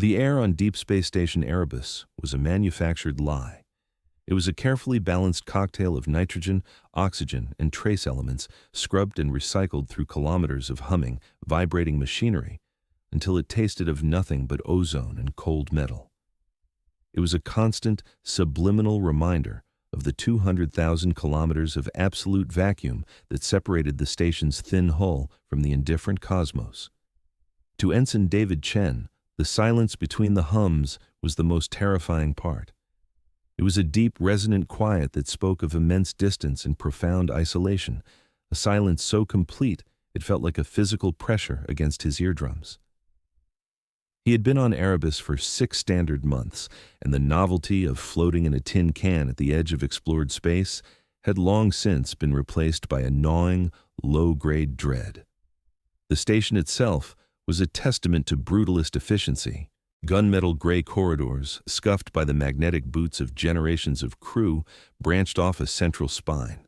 The air on Deep Space Station Erebus was a manufactured lie. It was a carefully balanced cocktail of nitrogen, oxygen, and trace elements scrubbed and recycled through kilometers of humming, vibrating machinery until it tasted of nothing but ozone and cold metal. It was a constant, subliminal reminder of the 200,000 kilometers of absolute vacuum that separated the station's thin hull from the indifferent cosmos. To Ensign David Chen, the silence between the hums was the most terrifying part. It was a deep, resonant quiet that spoke of immense distance and profound isolation, a silence so complete it felt like a physical pressure against his eardrums. He had been on Erebus for 6 standard months, and the novelty of floating in a tin can at the edge of explored space had long since been replaced by a gnawing, low-grade dread. The station itself was a testament to brutalist efficiency. Gunmetal gray corridors, scuffed by the magnetic boots of generations of crew, branched off a central spine.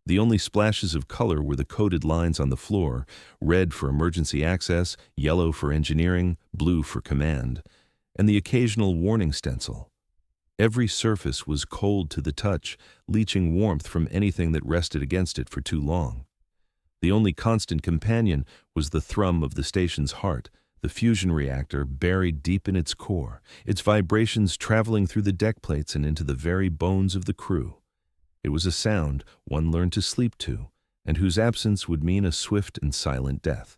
The only splashes of color were the coded lines on the floor, red for emergency access, yellow for engineering, blue for command, and the occasional warning stencil. Every surface was cold to the touch, leaching warmth from anything that rested against it for too long. The only constant companion was the thrum of the station's heart, the fusion reactor buried deep in its core, its vibrations traveling through the deck plates and into the very bones of the crew. It was a sound one learned to sleep to, and whose absence would mean a swift and silent death.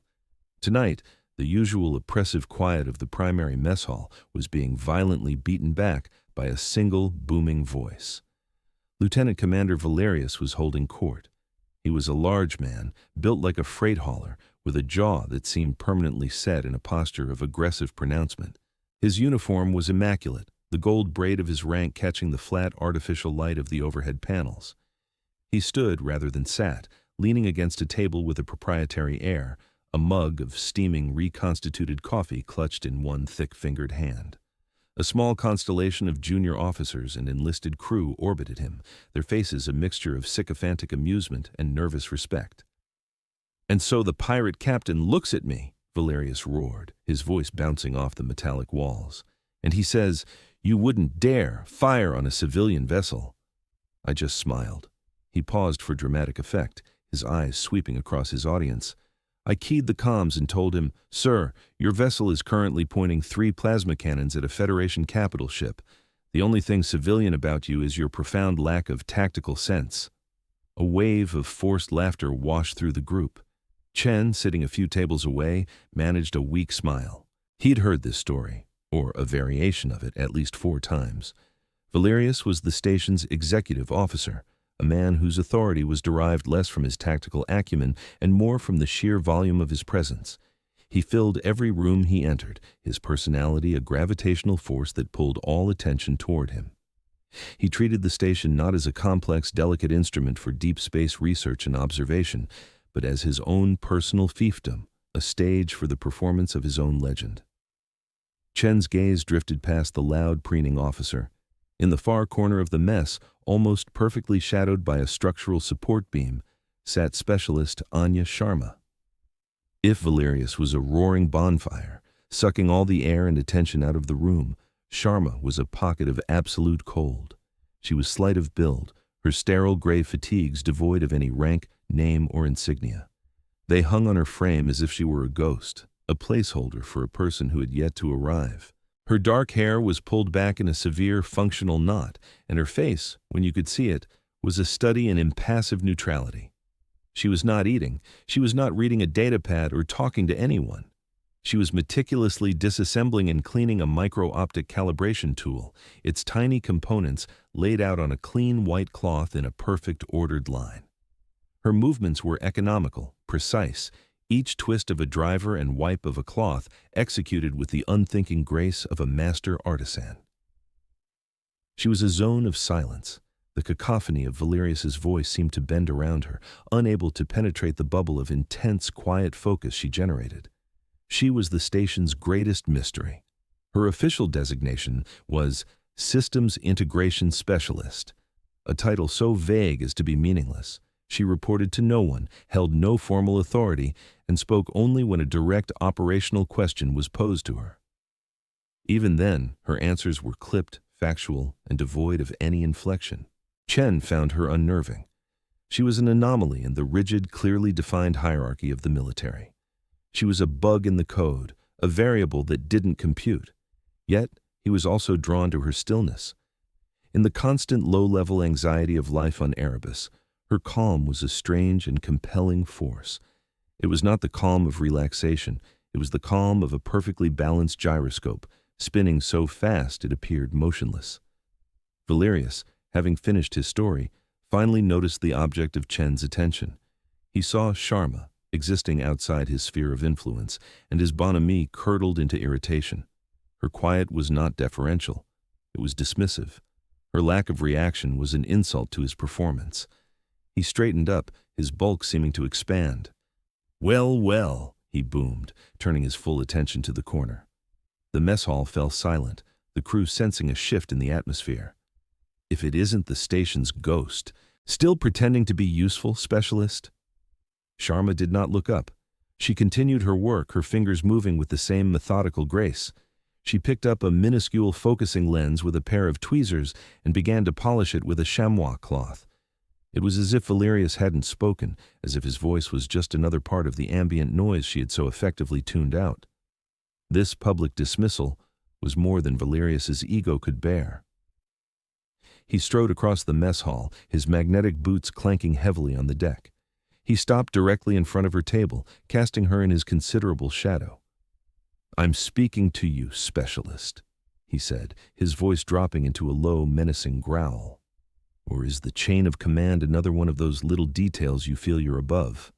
Tonight, the usual oppressive quiet of the primary mess hall was being violently beaten back by a single booming voice. Lieutenant Commander Valerius was holding court. He was a large man, built like a freight hauler, with a jaw that seemed permanently set in a posture of aggressive pronouncement. His uniform was immaculate, the gold braid of his rank catching the flat artificial light of the overhead panels. He stood rather than sat, leaning against a table with a proprietary air, a mug of steaming reconstituted coffee clutched in one thick-fingered hand. A small constellation of junior officers and enlisted crew orbited him, their faces a mixture of sycophantic amusement and nervous respect. "And so the pirate captain looks at me," Valerius roared, his voice bouncing off the metallic walls, "and he says, 'You wouldn't dare fire on a civilian vessel.'" I just smiled. He paused for dramatic effect, his eyes sweeping across his audience. I keyed the comms and told him, "Sir, your vessel is currently pointing 3 plasma cannons at a Federation capital ship. The only thing civilian about you is your profound lack of tactical sense." A wave of forced laughter washed through the group. Chen, sitting a few tables away, managed a weak smile. He'd heard this story, or a variation of it, at least 4 times. Valerius was the station's executive officer, a man whose authority was derived less from his tactical acumen and more from the sheer volume of his presence. He filled every room he entered, his personality a gravitational force that pulled all attention toward him. He treated the station not as a complex, delicate instrument for deep space research and observation, but as his own personal fiefdom, a stage for the performance of his own legend. Chen's gaze drifted past the loud, preening officer. In the far corner of the mess, almost perfectly shadowed by a structural support beam, sat specialist Anya Sharma. If Valerius was a roaring bonfire, sucking all the air and attention out of the room, Sharma was a pocket of absolute cold. She was slight of build, her sterile gray fatigues devoid of any rank, name, or insignia. They hung on her frame as if she were a ghost, a placeholder for a person who had yet to arrive. Her dark hair was pulled back in a severe functional knot, and her face, when you could see it, was a study in impassive neutrality. She was not eating, she was not reading a datapad or talking to anyone. She was meticulously disassembling and cleaning a micro-optic calibration tool, its tiny components laid out on a clean white cloth in a perfect ordered line. Her movements were economical, precise, each twist of a driver and wipe of a cloth executed with the unthinking grace of a master artisan. She was a zone of silence. The cacophony of Valerius's voice seemed to bend around her, unable to penetrate the bubble of intense, quiet focus she generated. She was the station's greatest mystery. Her official designation was Systems Integration Specialist, a title so vague as to be meaningless. She reported to no one, held no formal authority, and spoke only when a direct operational question was posed to her. Even then, her answers were clipped, factual, and devoid of any inflection. Chen found her unnerving. She was an anomaly in the rigid, clearly defined hierarchy of the military. She was a bug in the code, a variable that didn't compute. Yet, he was also drawn to her stillness. In the constant low-level anxiety of life on Erebus, her calm was a strange and compelling force. It was not the calm of relaxation, it was the calm of a perfectly balanced gyroscope, spinning so fast it appeared motionless. Valerius, having finished his story, finally noticed the object of Chen's attention. He saw Sharma, existing outside his sphere of influence, and his bonhomie curdled into irritation. Her quiet was not deferential, it was dismissive. Her lack of reaction was an insult to his performance. He straightened up, his bulk seeming to expand. "Well, well," he boomed, turning his full attention to the corner. The mess hall fell silent, the crew sensing a shift in the atmosphere. "If it isn't the station's ghost, still pretending to be useful, specialist?" Sharma did not look up. She continued her work, her fingers moving with the same methodical grace. She picked up a minuscule focusing lens with a pair of tweezers and began to polish it with a chamois cloth. It was as if Valerius hadn't spoken, as if his voice was just another part of the ambient noise she had so effectively tuned out. This public dismissal was more than Valerius's ego could bear. He strode across the mess hall, his magnetic boots clanking heavily on the deck. He stopped directly in front of her table, casting her in his considerable shadow. "I'm speaking to you, specialist," he said, his voice dropping into a low, menacing growl. "Or is the chain of command another one of those little details you feel you're above?"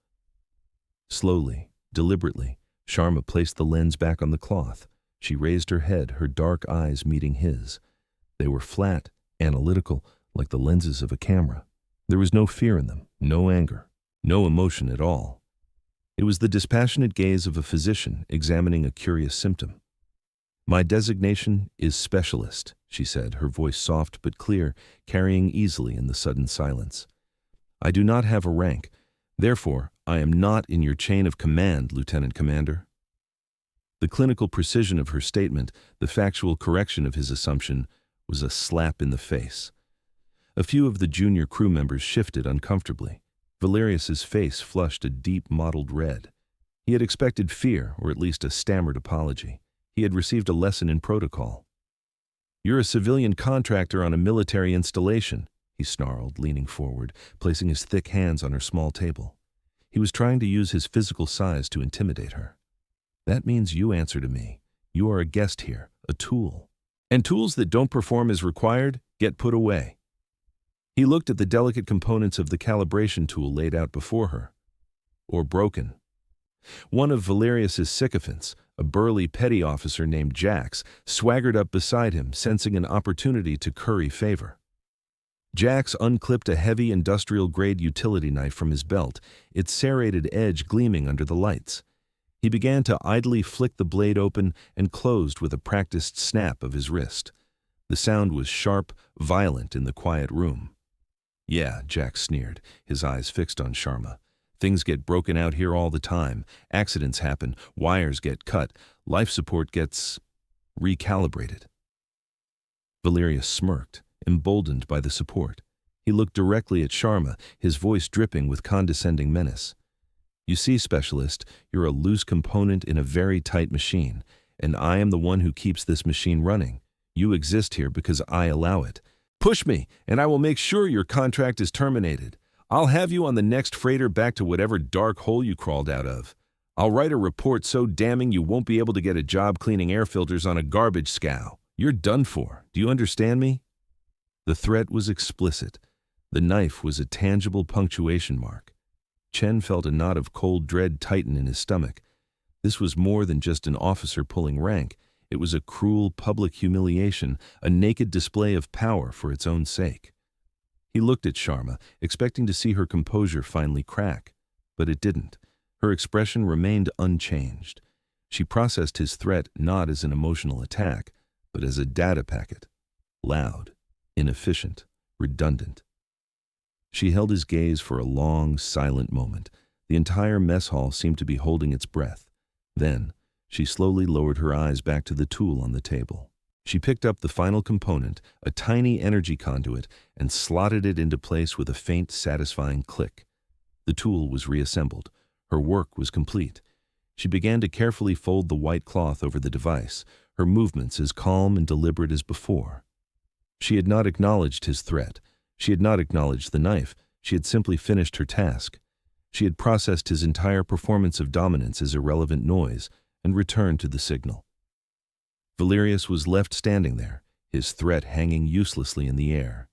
Slowly, deliberately, Sharma placed the lens back on the cloth. She raised her head, her dark eyes meeting his. They were flat, analytical, like the lenses of a camera. There was no fear in them, no anger, no emotion at all. It was the dispassionate gaze of a physician examining a curious symptom. "My designation is specialist," she said, her voice soft but clear, carrying easily in the sudden silence. "I do not have a rank. Therefore, I am not in your chain of command, Lieutenant Commander." The clinical precision of her statement, the factual correction of his assumption, was a slap in the face. A few of the junior crew members shifted uncomfortably. Valerius's face flushed a deep mottled red. He had expected fear, or at least a stammered apology. He had received a lesson in protocol. "You're a civilian contractor on a military installation," he snarled, leaning forward, placing his thick hands on her small table. He was trying to use his physical size to intimidate her. "That means you answer to me. You are a guest here, a tool. And tools that don't perform as required get put away." He looked at the delicate components of the calibration tool laid out before her. "Or broken." One of Valerius's sycophants, a burly petty officer named Jax, swaggered up beside him, sensing an opportunity to curry favor. Jax unclipped a heavy industrial-grade utility knife from his belt, its serrated edge gleaming under the lights. He began to idly flick the blade open and closed with a practiced snap of his wrist. The sound was sharp, violent in the quiet room. "Yeah," Jack sneered, his eyes fixed on Sharma. "Things get broken out here all the time. Accidents happen, wires get cut, life support gets recalibrated." Valerius smirked, emboldened by the support. He looked directly at Sharma, his voice dripping with condescending menace. "You see, specialist, you're a loose component in a very tight machine, and I am the one who keeps this machine running. You exist here because I allow it. Push me, and I will make sure your contract is terminated. I'll have you on the next freighter back to whatever dark hole you crawled out of. I'll write a report so damning you won't be able to get a job cleaning air filters on a garbage scow. You're done for. Do you understand me?" The threat was explicit. The knife was a tangible punctuation mark. Chen felt a knot of cold dread tighten in his stomach. This was more than just an officer pulling rank. It was a cruel public humiliation, a naked display of power for its own sake. He looked at Sharma, expecting to see her composure finally crack, but it didn't. Her expression remained unchanged. She processed his threat not as an emotional attack, but as a data packet. Loud, inefficient, redundant. She held his gaze for a long, silent moment. The entire mess hall seemed to be holding its breath. Then, She slowly lowered her eyes back to the tool on the table. She picked up the final component, a tiny energy conduit, and slotted it into place with a faint, satisfying click. The tool was reassembled. Her work was complete. She began to carefully fold the white cloth over the device, her movements as calm and deliberate as before. She had not acknowledged his threat. She had not acknowledged the knife. She had simply finished her task. She had processed his entire performance of dominance as irrelevant noise and returned to the signal. Valerius was left standing there, his threat hanging uselessly in the air.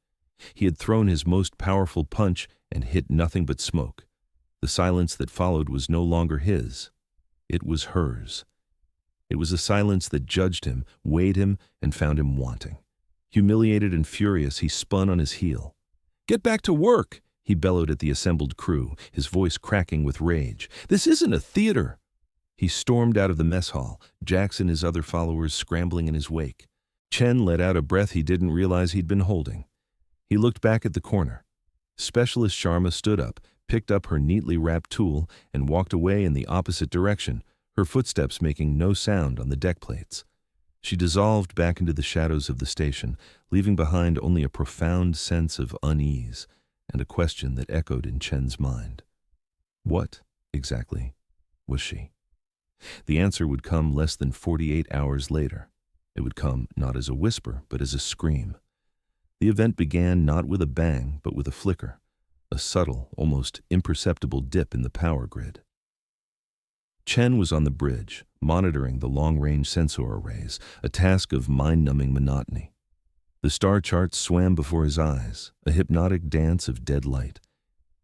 He had thrown his most powerful punch and hit nothing but smoke. The silence that followed was no longer his. It was hers. It was a silence that judged him, weighed him, and found him wanting. Humiliated and furious, he spun on his heel. "Get back to work!" he bellowed at the assembled crew, his voice cracking with rage. "This isn't a theater!" He stormed out of the mess hall, Jax and his other followers scrambling in his wake. Chen let out a breath he didn't realize he'd been holding. He looked back at the corner. Specialist Sharma stood up, picked up her neatly wrapped tool, and walked away in the opposite direction, her footsteps making no sound on the deck plates. She dissolved back into the shadows of the station, leaving behind only a profound sense of unease and a question that echoed in Chen's mind. What, exactly, was she? The answer would come less than 48 hours later. It would come not as a whisper, but as a scream. The event began not with a bang, but with a flicker, a subtle, almost imperceptible dip in the power grid. Chen was on the bridge, monitoring the long-range sensor arrays, a task of mind-numbing monotony. The star charts swam before his eyes, a hypnotic dance of dead light.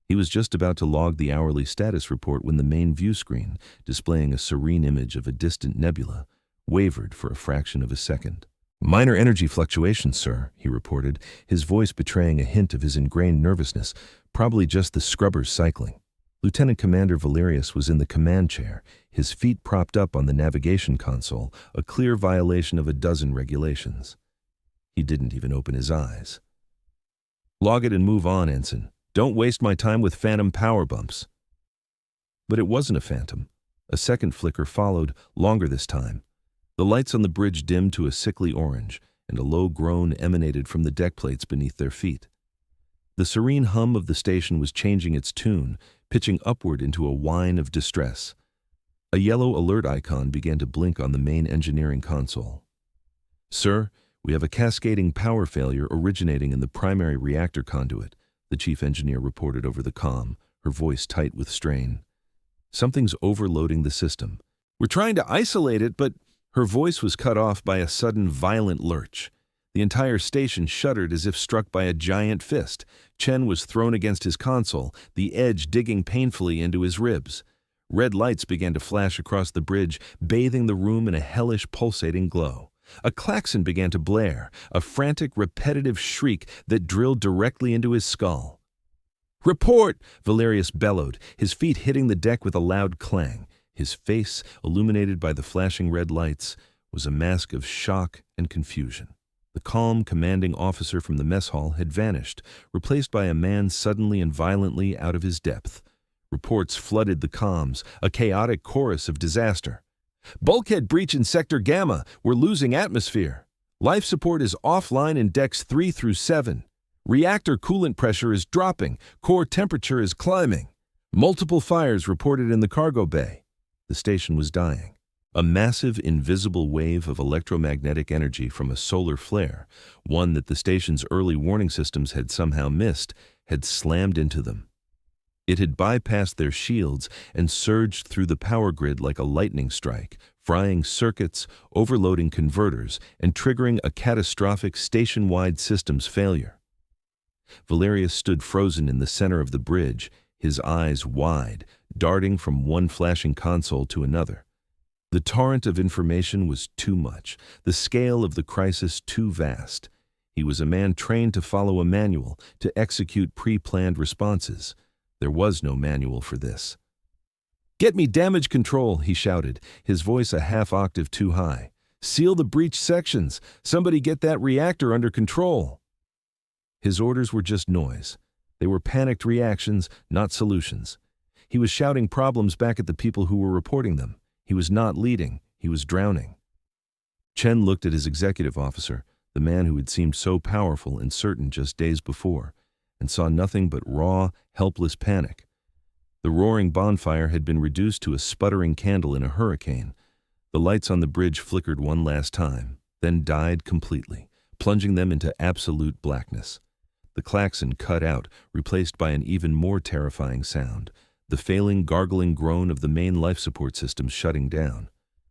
He was just about to log the hourly status report when the main view screen, displaying a serene image of a distant nebula, wavered for a fraction of a second. "Minor energy fluctuations, sir," he reported, his voice betraying a hint of his ingrained nervousness, probably just the scrubbers cycling. Lieutenant Commander Valerius was in the command chair, his feet propped up on the navigation console, a clear violation of a dozen regulations. He didn't even open his eyes. "Log it and move on, Ensign. Don't waste my time with phantom power bumps." But it wasn't a phantom. A second flicker followed, longer this time. The lights on the bridge dimmed to a sickly orange, and a low groan emanated from the deck plates beneath their feet. The serene hum of the station was changing its tune, pitching upward into a whine of distress. A yellow alert icon began to blink on the main engineering console. "Sir, we have a cascading power failure originating in the primary reactor conduit," the chief engineer reported over the comm, her voice tight with strain. "Something's overloading the system. We're trying to isolate it, but—" Her voice was cut off by a sudden violent lurch. The entire station shuddered as if struck by a giant fist. Chen was thrown against his console, the edge digging painfully into his ribs. Red lights began to flash across the bridge, bathing the room in a hellish pulsating glow. A klaxon began to blare, a frantic, repetitive shriek that drilled directly into his skull. "Report!" Valerius bellowed, his feet hitting the deck with a loud clang. His face, illuminated by the flashing red lights, was a mask of shock and confusion. The calm, commanding officer from the mess hall had vanished, replaced by a man suddenly and violently out of his depth. Reports flooded the comms, a chaotic chorus of disaster. "Bulkhead breach in Sector Gamma. We're losing atmosphere. Life support is offline in decks 3 through 7. Reactor coolant pressure is dropping. Core temperature is climbing. Multiple fires reported in the cargo bay." The station was dying. A massive, invisible wave of electromagnetic energy from a solar flare, one that the station's early warning systems had somehow missed, had slammed into them. It had bypassed their shields and surged through the power grid like a lightning strike, frying circuits, overloading converters, and triggering a catastrophic station-wide systems failure. Valerius stood frozen in the center of the bridge, his eyes wide, darting from one flashing console to another. The torrent of information was too much, the scale of the crisis too vast. He was a man trained to follow a manual, to execute pre-planned responses. There was no manual for this. "Get me damage control," he shouted, his voice a half-octave too high. "Seal the breach sections. Somebody get that reactor under control." His orders were just noise. They were panicked reactions, not solutions. He was shouting problems back at the people who were reporting them. He was not leading. He was drowning. Chen looked at his executive officer, the man who had seemed so powerful and certain just days before, and saw nothing but raw, helpless panic. The roaring bonfire had been reduced to a sputtering candle in a hurricane. The lights on the bridge flickered one last time, then died completely, plunging them into absolute blackness. The klaxon cut out, replaced by an even more terrifying sound, the failing, gargling groan of the main life support systems shutting down.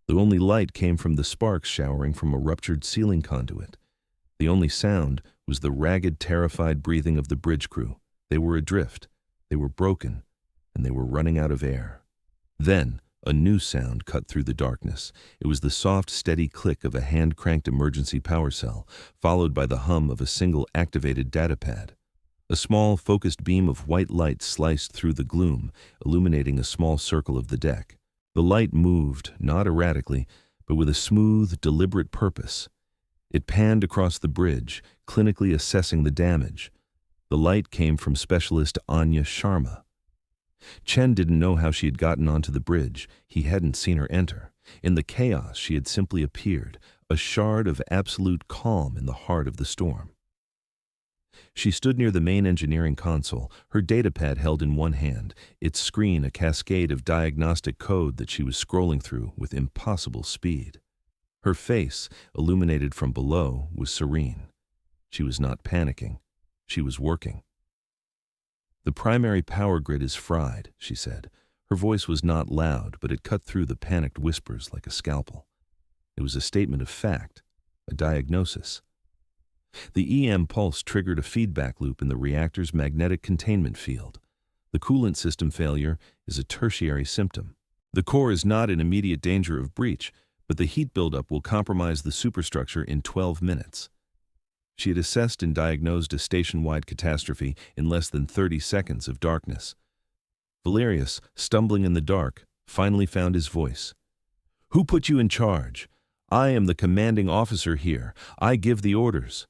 The only light came from the sparks showering from a ruptured ceiling conduit. The only sound was the ragged, terrified breathing of the bridge crew. They were adrift, they were broken, and they were running out of air. Then, a new sound cut through the darkness. It was the soft, steady click of a hand-cranked emergency power cell, followed by the hum of a single activated datapad. A small, focused beam of white light sliced through the gloom, illuminating a small circle of the deck. The light moved, not erratically, but with a smooth, deliberate purpose. It panned across the bridge, clinically assessing the damage. The light came from specialist Anya Sharma. Chen didn't know how she had gotten onto the bridge. He hadn't seen her enter. In the chaos, she had simply appeared, a shard of absolute calm in the heart of the storm. She stood near the main engineering console, her datapad held in one hand, its screen a cascade of diagnostic code that she was scrolling through with impossible speed. Her face, illuminated from below, was serene. She was not panicking. She was working. "The primary power grid is fried," she said. Her voice was not loud, but it cut through the panicked whispers like a scalpel. It was a statement of fact, a diagnosis. The EM pulse triggered a feedback loop in the reactor's magnetic containment field. The coolant system failure is a tertiary symptom. The core is not in immediate danger of breach, but the heat buildup will compromise the superstructure in 12 minutes. She had assessed and diagnosed a station-wide catastrophe in less than 30 seconds of darkness. Valerius, stumbling in the dark, finally found his voice. "Who put you in charge? I am the commanding officer here. I give the orders."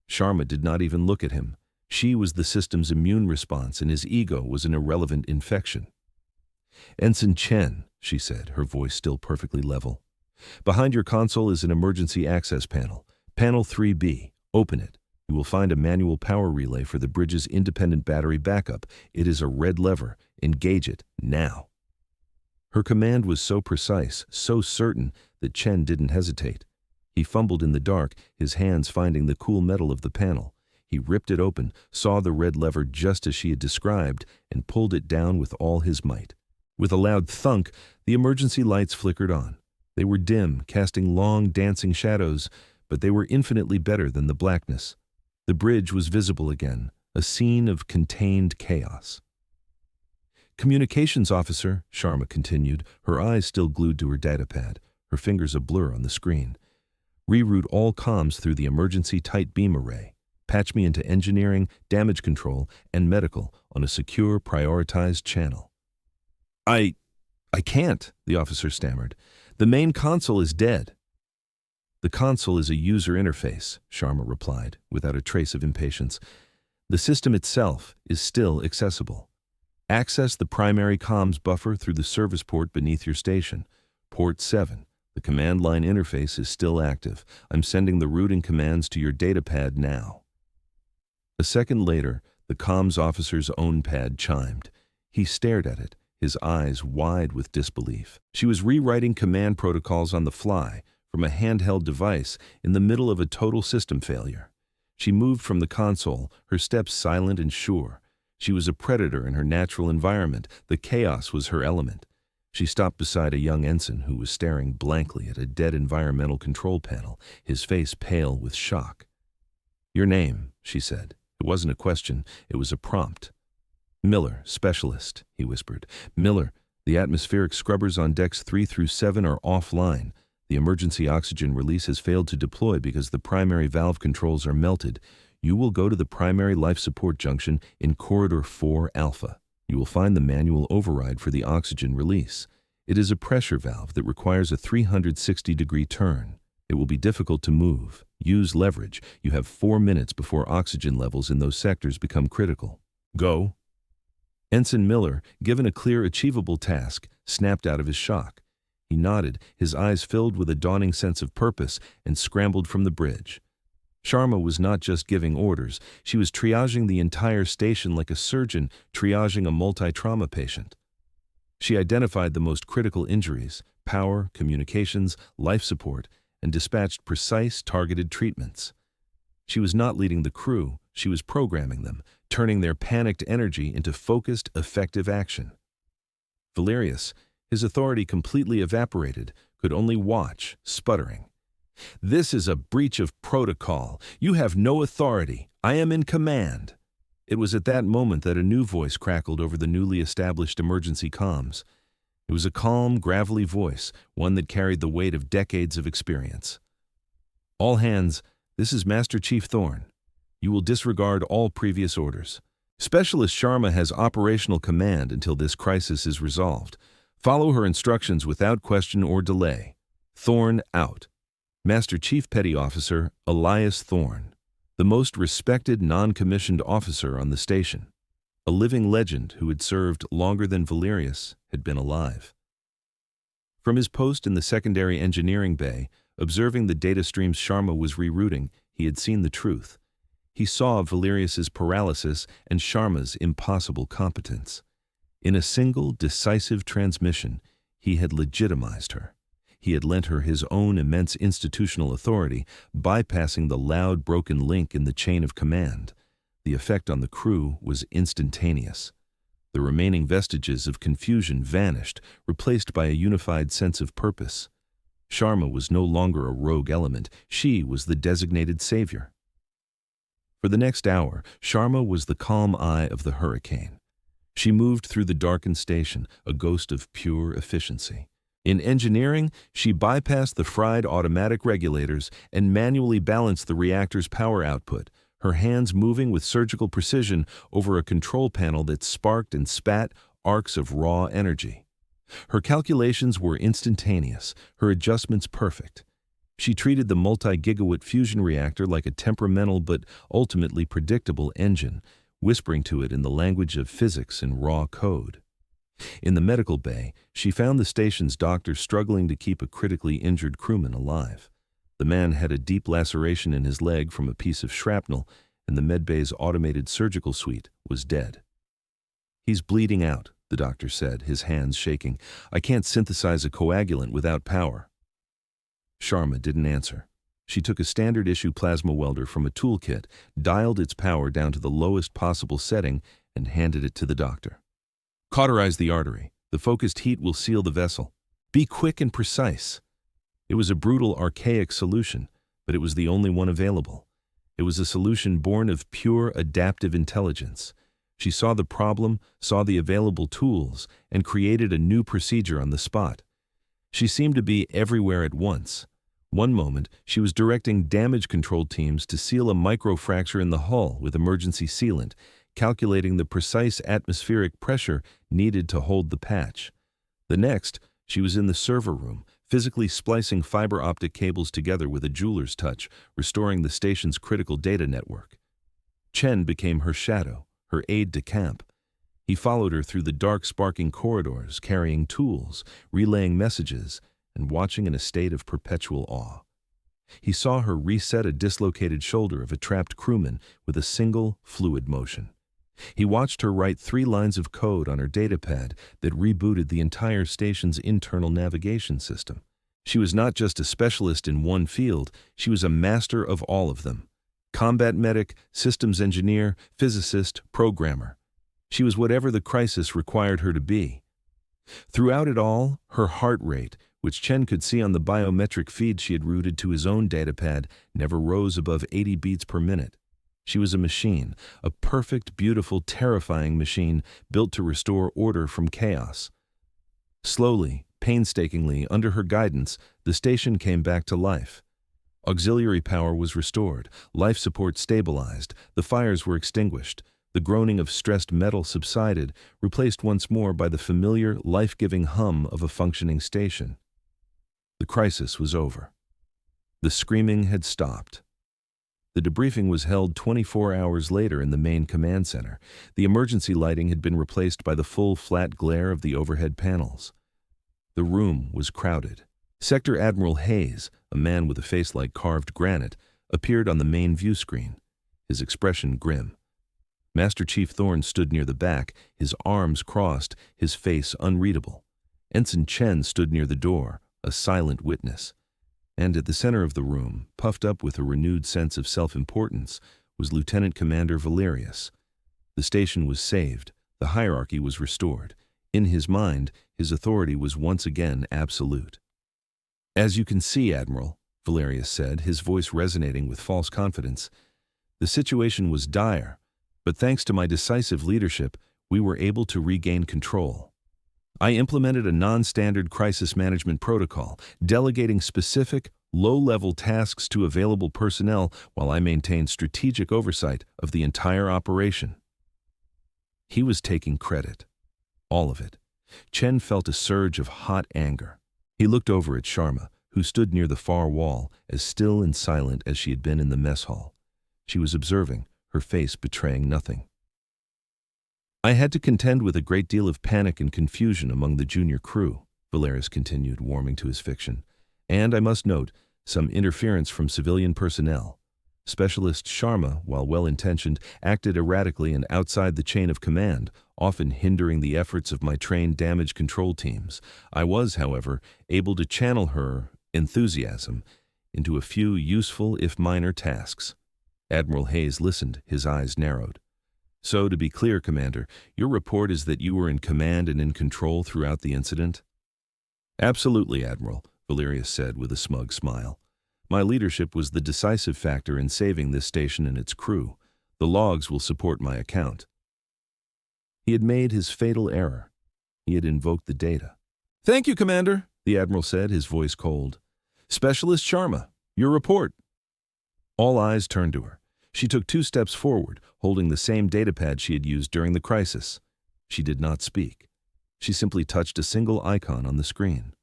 Sharma did not even look at him. She was the system's immune response, and his ego was an irrelevant infection. "Ensign Chen," she said, her voice still perfectly level. "Behind your console is an emergency access panel. Panel 3B. Open it. You will find a manual power relay for the bridge's independent battery backup. It is a red lever. Engage it, now." Her command was so precise, so certain, that Chen didn't hesitate. He fumbled in the dark, his hands finding the cool metal of the panel. He ripped it open, saw the red lever just as she had described, and pulled it down with all his might. With a loud thunk, the emergency lights flickered on. They were dim, casting long, dancing shadows, but they were infinitely better than the blackness. The bridge was visible again, a scene of contained chaos. "Communications officer," Sharma continued, her eyes still glued to her datapad, her fingers a blur on the screen. "Reroute all comms through the emergency tight beam array. Patch me into engineering, damage control, and medical on a secure, prioritized channel." I can't," the officer stammered. "The main console is dead." "The console is a user interface," Sharma replied, without a trace of impatience. "The system itself is still accessible. Access the primary comms buffer through the service port beneath your station. Port 7. The command line interface is still active. I'm sending the routing commands to your datapad now." A second later, the comms officer's own pad chimed. He stared at it, his eyes wide with disbelief. She was rewriting command protocols on the fly, from a handheld device, in the middle of a total system failure. She moved from the console, her steps silent and sure. She was a predator in her natural environment. The chaos was her element. She stopped beside a young ensign who was staring blankly at a dead environmental control panel, his face pale with shock. "Your name," she said. It wasn't a question, it was a prompt. "Miller, specialist," he whispered. "Miller, the atmospheric scrubbers on decks 3 through 7 are offline. The emergency oxygen release has failed to deploy because the primary valve controls are melted. You will go to the primary life support junction in Corridor 4 Alpha. You will find the manual override for the oxygen release. It is a pressure valve that requires a 360-degree turn. It will be difficult to move. Use leverage. You have 4 minutes before oxygen levels in those sectors become critical. Go." Ensign Miller, given a clear, achievable task, snapped out of his shock. He nodded, his eyes filled with a dawning sense of purpose, and scrambled from the bridge. Sharma was not just giving orders, she was triaging the entire station like a surgeon triaging a multi-trauma patient. She identified the most critical injuries, power, communications, life support, and dispatched precise, targeted treatments. She was not leading the crew, she was programming them, turning their panicked energy into focused, effective action. Valerius, his authority completely evaporated, could only watch, sputtering. "This is a breach of protocol. You have no authority. I am in command." It was at that moment that a new voice crackled over the newly established emergency comms. It was a calm, gravelly voice, one that carried the weight of decades of experience. "All hands, this is Master Chief Thorne. You will disregard all previous orders. Specialist Sharma has operational command until this crisis is resolved. Follow her instructions without question or delay. Thorne out." Master Chief Petty Officer Elias Thorne, the most respected non-commissioned officer on the station. A living legend who had served longer than Valerius had been alive. From his post in the secondary engineering bay, observing the data streams Sharma was rerouting, he had seen the truth. He saw Valerius's paralysis and Sharma's impossible competence. In a single, decisive transmission, he had legitimized her. He had lent her his own immense institutional authority, bypassing the loud, broken link in the chain of command. The effect on the crew was instantaneous. The remaining vestiges of confusion vanished, replaced by a unified sense of purpose. Sharma was no longer a rogue element. She was the designated savior. For the next hour, Sharma was the calm eye of the hurricane. She moved through the darkened station, a ghost of pure efficiency. In engineering, she bypassed the fried automatic regulators and manually balanced the reactor's power output, her hands moving with surgical precision over a control panel that sparked and spat arcs of raw energy. Her calculations were instantaneous, her adjustments perfect. She treated the multi-gigawatt fusion reactor like a temperamental but ultimately predictable engine, whispering to it in the language of physics and raw code. In the medical bay, she found the station's doctor struggling to keep a critically injured crewman alive. The man had a deep laceration in his leg from a piece of shrapnel, and the medbay's automated surgical suite was dead. "He's bleeding out," the doctor said, his hands shaking. "I can't synthesize a coagulant without power." Sharma didn't answer. She took a standard-issue plasma welder from a toolkit, dialed its power down to the lowest possible setting, and handed it to the doctor. "Cauterize the artery. The focused heat will seal the vessel. Be quick and precise." It was a brutal, archaic solution, but it was the only one available. It was a solution born of pure, adaptive intelligence. She saw the problem, saw the available tools, and created a new procedure on the spot. She seemed to be everywhere at once. One moment, she was directing damage control teams to seal a microfracture in the hull with emergency sealant, calculating the precise atmospheric pressure needed to hold the patch. The next, she was in the server room, physically splicing fiber optic cables together with a jeweler's touch, restoring the station's critical data network. Chen became her shadow, her aide-de-camp. He followed her through the dark, sparking corridors, carrying tools, relaying messages, and watching in a state of perpetual awe. He saw her reset a dislocated shoulder of a trapped crewman with a single, fluid motion. He watched her write 3 lines of code on her datapad that rebooted the entire station's internal navigation system. She was not just a specialist in one field, she was a master of all of them. Combat medic, systems engineer, physicist, programmer. She was whatever the crisis required her to be. Throughout it all, her heart rate, which Chen could see on the biometric feed she had routed to his own datapad, never rose above 80 beats per minute. She was a machine, a perfect, beautiful, terrifying machine built to restore order from chaos. Slowly, painstakingly, under her guidance, the station came back to life. Auxiliary power was restored, life support stabilized, the fires were extinguished. The groaning of stressed metal subsided, replaced once more by the familiar, life-giving hum of a functioning station. The crisis was over. The screaming had stopped. The debriefing was held 24 hours later in the main command center. The emergency lighting had been replaced by the full, flat glare of the overhead panels. The room was crowded. Sector Admiral Hayes, a man with a face like carved granite, appeared on the main view screen, his expression grim. Master Chief Thorne stood near the back, his arms crossed, his face unreadable. Ensign Chen stood near the door, a silent witness. And at the center of the room, puffed up with a renewed sense of self-importance, was Lieutenant Commander Valerius. The station was saved, the hierarchy was restored. In his mind, his authority was once again absolute. "As you can see, Admiral," Valerius said, his voice resonating with false confidence, "the situation was dire, but thanks to my decisive leadership, we were able to regain control. I implemented a non-standard crisis management protocol, delegating specific, low-level tasks to available personnel while I maintained strategic oversight of the entire operation." He was taking credit. All of it. Chen felt a surge of hot anger. He looked over at Sharma, who stood near the far wall, as still and silent as she had been in the mess hall. She was observing, her face betraying nothing. "I had to contend with a great deal of panic and confusion among the junior crew," Valerius continued, warming to his fiction. "And, I must note, some interference from civilian personnel. Specialist Sharma, while well-intentioned, acted erratically and outside the chain of command, often hindering the efforts of my trained damage control teams. I was, however, able to channel her enthusiasm into a few useful, if minor, tasks." Admiral Hayes listened, his eyes narrowed. "So, to be clear, Commander, your report is that you were in command and in control throughout the incident?" "Absolutely, Admiral," Valerius said with a smug smile. "My leadership was the decisive factor in saving this station and its crew. The logs will support my account." He had made his fatal error. He had invoked the data. "Thank you, Commander," the Admiral said, his voice cold. "Specialist Sharma, your report." All eyes turned to her. She took 2 steps forward, holding the same datapad she had used during the crisis. She did not speak. She simply touched a single icon on the screen.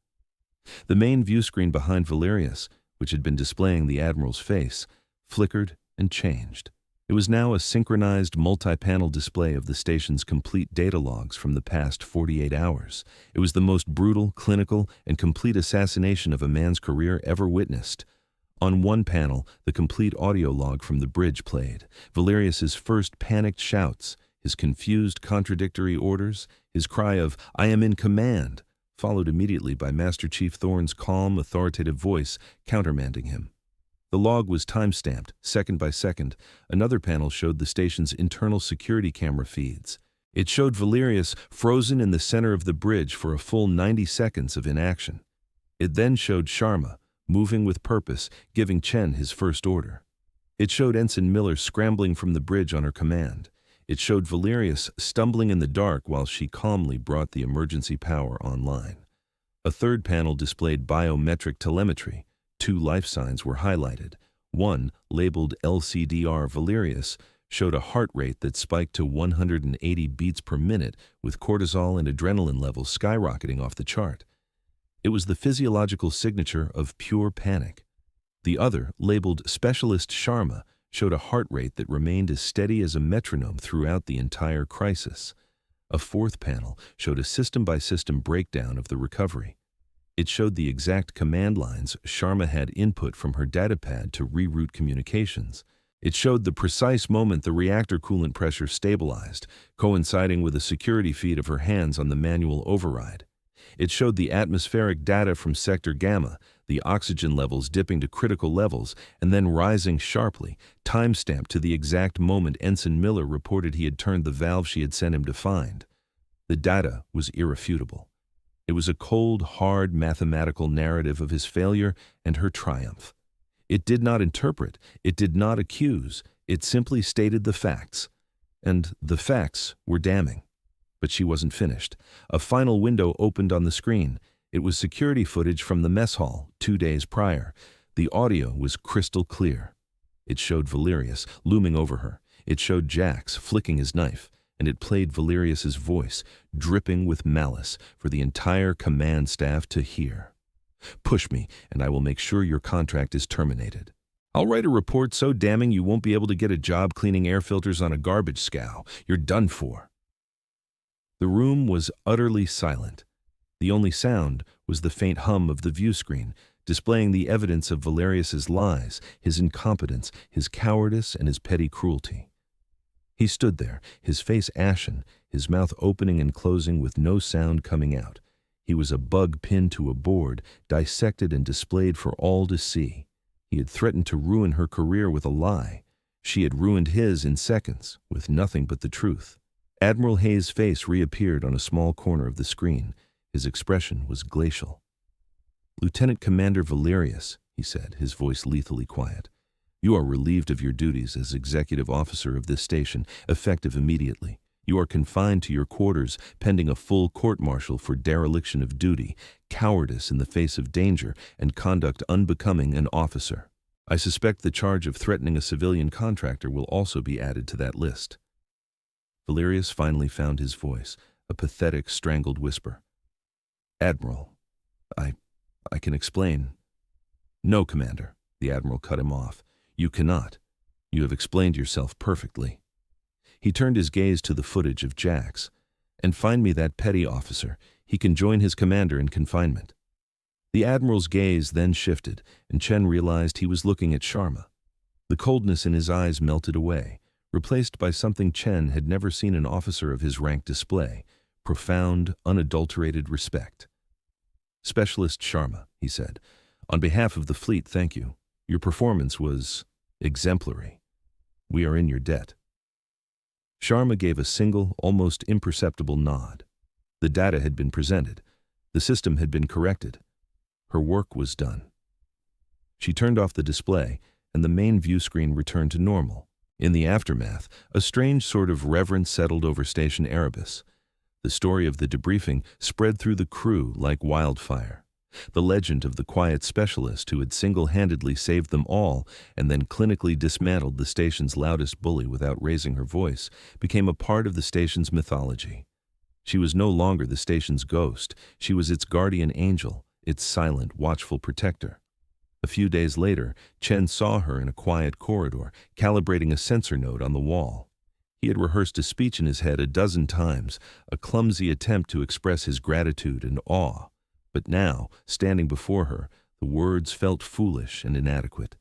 The main view screen behind Valerius, which had been displaying the Admiral's face, flickered and changed. It was now a synchronized multi-panel display of the station's complete data logs from the past 48 hours. It was the most brutal, clinical, and complete assassination of a man's career ever witnessed. On one panel, the complete audio log from the bridge played. Valerius's first panicked shouts, his confused contradictory orders, his cry of, "I am in command," followed immediately by Master Chief Thorne's calm, authoritative voice countermanding him. The log was time-stamped, second by second. Another panel showed the station's internal security camera feeds. It showed Valerius frozen in the center of the bridge for a full 90 seconds of inaction. It then showed Sharma, moving with purpose, giving Chen his first order. It showed Ensign Miller scrambling from the bridge on her command. It showed Valerius stumbling in the dark while she calmly brought the emergency power online. A third panel displayed biometric telemetry. 2 life signs were highlighted. One, labeled LCDR Valerius, showed a heart rate that spiked to 180 beats per minute, with cortisol and adrenaline levels skyrocketing off the chart. It was the physiological signature of pure panic. The other, labeled Specialist Sharma, showed a heart rate that remained as steady as a metronome throughout the entire crisis. A fourth panel showed a system-by-system breakdown of the recovery. It showed the exact command lines Sharma had input from her datapad to reroute communications. It showed the precise moment the reactor coolant pressure stabilized, coinciding with a security feed of her hands on the manual override. It showed the atmospheric data from Sector Gamma, the oxygen levels dipping to critical levels and then rising sharply, time-stamped to the exact moment Ensign Miller reported he had turned the valve she had sent him to find. The data was irrefutable. It was a cold, hard, mathematical narrative of his failure and her triumph. It did not interpret, it did not accuse, it simply stated the facts. And the facts were damning. But she wasn't finished. A final window opened on the screen. It was security footage from the mess hall 2 days prior. The audio was crystal clear. It showed Valerius looming over her. It showed Jax flicking his knife. And it played Valerius's voice, dripping with malice, for the entire command staff to hear. "Push me, and I will make sure your contract is terminated. I'll write a report so damning you won't be able to get a job cleaning air filters on a garbage scow. You're done for." The room was utterly silent. The only sound was the faint hum of the view screen, displaying the evidence of Valerius's lies, his incompetence, his cowardice, and his petty cruelty. He stood there, his face ashen, his mouth opening and closing with no sound coming out. He was a bug pinned to a board, dissected and displayed for all to see. He had threatened to ruin her career with a lie. She had ruined his in seconds, with nothing but the truth. Admiral Hayes' face reappeared on a small corner of the screen. His expression was glacial. "Lieutenant Commander Valerius," he said, his voice lethally quiet, "you are relieved of your duties as executive officer of this station, effective immediately. You are confined to your quarters, pending a full court-martial for dereliction of duty, cowardice in the face of danger, and conduct unbecoming an officer. I suspect the charge of threatening a civilian contractor will also be added to that list." Valerius finally found his voice, a pathetic, strangled whisper. "Admiral, I can explain." "No, Commander," the Admiral cut him off. "You cannot. You have explained yourself perfectly." He turned his gaze to the footage of Jax. "And find me that petty officer. He can join his commander in confinement." The Admiral's gaze then shifted, and Chen realized he was looking at Sharma. The coldness in his eyes melted away, replaced by something Chen had never seen an officer of his rank display: profound, unadulterated respect. "Specialist Sharma," he said, "on behalf of the fleet, thank you. Your performance was exemplary. We are in your debt." Sharma gave a single, almost imperceptible nod. The data had been presented. The system had been corrected. Her work was done. She turned off the display, and the main view screen returned to normal. In the aftermath, a strange sort of reverence settled over Station Erebus. The story of the debriefing spread through the crew like wildfire. The legend of the quiet specialist who had single-handedly saved them all and then clinically dismantled the station's loudest bully without raising her voice became a part of the station's mythology. She was no longer the station's ghost. She was its guardian angel, its silent, watchful protector. A few days later, Chen saw her in a quiet corridor, calibrating a sensor node on the wall. He had rehearsed a speech in his head a dozen times, a clumsy attempt to express his gratitude and awe. But now, standing before her, the words felt foolish and inadequate.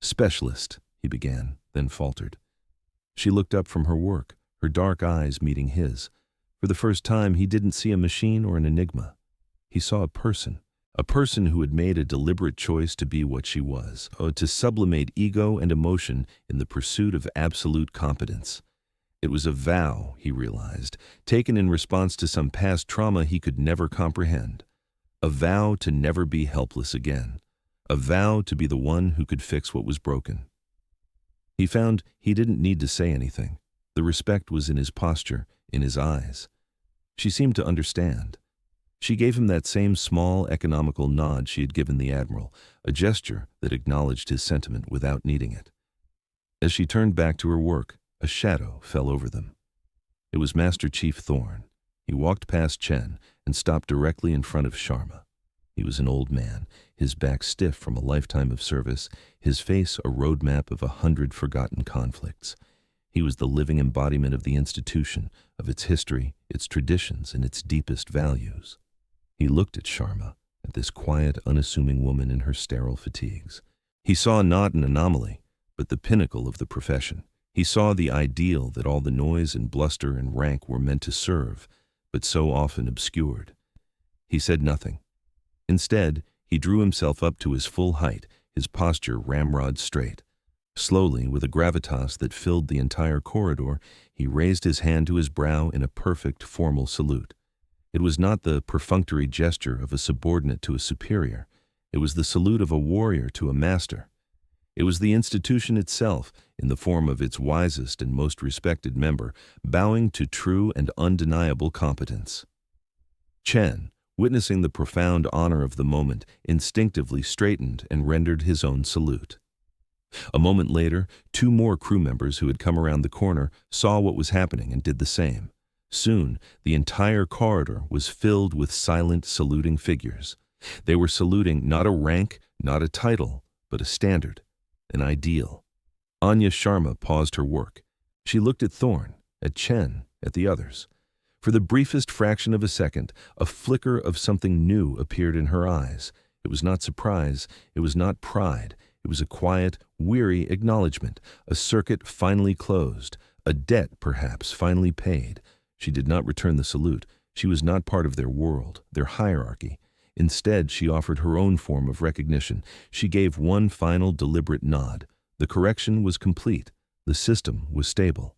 "Specialist," he began, then faltered. She looked up from her work, her dark eyes meeting his. For the first time, he didn't see a machine or an enigma. He saw a person who had made a deliberate choice to be what she was, to sublimate ego and emotion in the pursuit of absolute competence. It was a vow, he realized, taken in response to some past trauma he could never comprehend. A vow to never be helpless again. A vow to be the one who could fix what was broken. He found he didn't need to say anything. The respect was in his posture, in his eyes. She seemed to understand. She gave him that same small, economical nod she had given the Admiral, a gesture that acknowledged his sentiment without needing it. As she turned back to her work, a shadow fell over them. It was Master Chief Thorne. He walked past Chen and stopped directly in front of Sharma. He was an old man, his back stiff from a lifetime of service, his face a roadmap of 100 forgotten conflicts. He was the living embodiment of the institution, of its history, its traditions, and its deepest values. He looked at Sharma, at this quiet, unassuming woman in her sterile fatigues. He saw not an anomaly, but the pinnacle of the profession. He saw the ideal that all the noise and bluster and rank were meant to serve, but so often obscured. He said nothing. Instead, he drew himself up to his full height, his posture ramrod straight. Slowly, with a gravitas that filled the entire corridor, he raised his hand to his brow in a perfect, formal salute. It was not the perfunctory gesture of a subordinate to a superior. It was the salute of a warrior to a master. It was the institution itself, in the form of its wisest and most respected member, bowing to true and undeniable competence. Chen, witnessing the profound honor of the moment, instinctively straightened and rendered his own salute. A moment later, 2 more crew members who had come around the corner saw what was happening and did the same. Soon, the entire corridor was filled with silent, saluting figures. They were saluting not a rank, not a title, but a standard, an ideal. Anya Sharma paused her work. She looked at Thorne, at Chen, at the others. For the briefest fraction of a second, a flicker of something new appeared in her eyes. It was not surprise, it was not pride, it was a quiet, weary acknowledgement, a circuit finally closed, a debt perhaps finally paid. She did not return the salute. She was not part of their world, their hierarchy. Instead, she offered her own form of recognition. She gave one final deliberate nod. The correction was complete. The system was stable.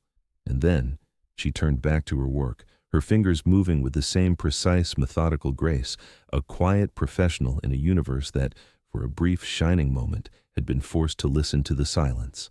And then she turned back to her work, her fingers moving with the same precise, methodical grace, a quiet professional in a universe that, for a brief, shining moment, had been forced to listen to the silence.